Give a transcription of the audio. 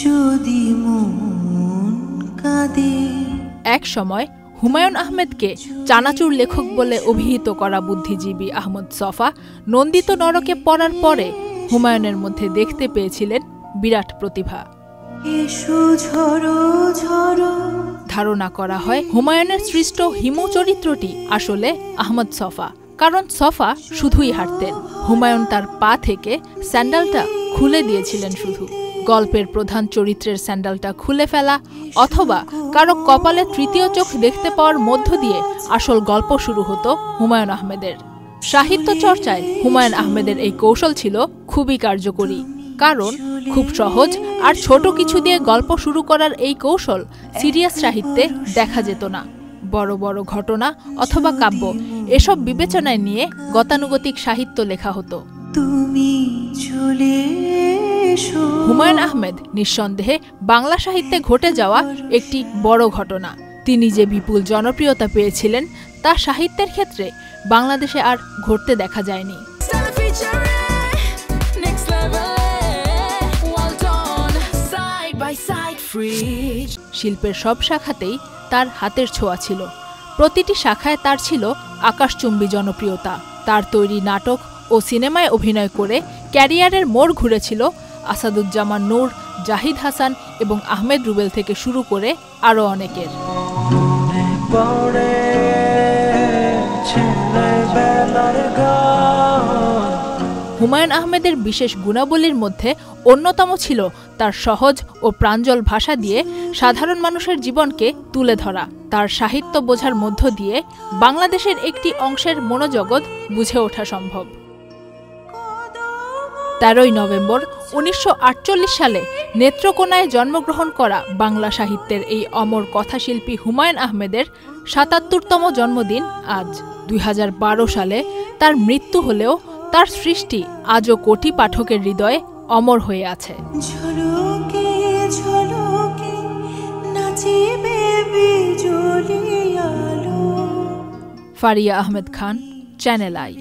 যদি মন কাঁদে। এক সময় হুমায়ুন আহমেদকে চানাচুর লেখক বলে অভিহিত করা বুদ্ধিজীবী আহমদ ছফা নন্দিত নরকে পড়ার পরে হুমায়ুনের মধ্যে দেখতে পেয়েছিলেন বিরাট প্রতিভা। ধারণা করা হয় হুমায়ুনের সৃষ্ট হিমু চরিত্রটি আসলে আহমদ ছফা, কারণ ছফা শুধুই হাঁটতেন, হুমায়ুন তার পা থেকে স্যান্ডেলটা খুলে দিয়েছিলেন শুধু। গল্পের প্রধান চরিত্রের স্যান্ডেলটা খুলে ফেলা অথবা কারো কপালে তৃতীয় চোখ দেখতে পাওয়ার মধ্য দিয়ে আসল গল্প শুরু হতো হুমায়ুন আহমেদের। সাহিত্য চর্চায় হুমায়ুন আহমেদের এই কৌশল ছিল খুবই কার্যকরী, কারণ খুব সহজ আর ছোট কিছু দিয়ে গল্প শুরু করার এই কৌশল সিরিয়াস সাহিত্যে দেখা যেত না। বড় বড় ঘটনা অথবা কাব্য এসব বিবেচনায় নিয়ে গতানুগতিক সাহিত্য লেখা হতো। হুমায়ুন আহমেদ নিঃসন্দেহে বাংলা সাহিত্যে ঘটে যাওয়া একটি বড় ঘটনা। তিনি যে বিপুল জনপ্রিয়তা পেয়েছিলেন তা সাহিত্যের ক্ষেত্রে বাংলাদেশে আর ঘটতে দেখা যায়নি। শিল্পের সব শাখাতেই তার হাতের ছোঁয়া ছিল, প্রতিটি শাখায় তার ছিল আকাশচুম্বী জনপ্রিয়তা। তার তৈরি নাটক ও সিনেমায় অভিনয় করে ক্যারিয়ারের মোড় ঘুরেছিল আসাদুজ্জামান নূর, জাহিদ হাসান এবং আহমেদ রুবেল থেকে শুরু করে আরও অনেকের। হুমায়ুন আহমেদের বিশেষ গুণাবলীর মধ্যে অন্যতম ছিল তার সহজ ও প্রাঞ্জল ভাষা দিয়ে সাধারণ মানুষের জীবনকে তুলে ধরা। তার সাহিত্য বোঝার মধ্য দিয়ে বাংলাদেশের একটি অংশের মনোজগৎ বুঝে ওঠা সম্ভব। 13ই নভেম্বর 1948 সালে নেত্রকোনায় জন্মগ্রহণ করা বাংলা সাহিত্যের এই অমর কথাশিল্পী হুমায়ুন আহমেদের ৭৭তম জন্মদিন আজ। 2012 সালে তার মৃত্যু হলেও তার সৃষ্টি আজও কোটি পাঠকের হৃদয়ে অমর হয়ে আছে। Faria Ahmed Khan, channel I.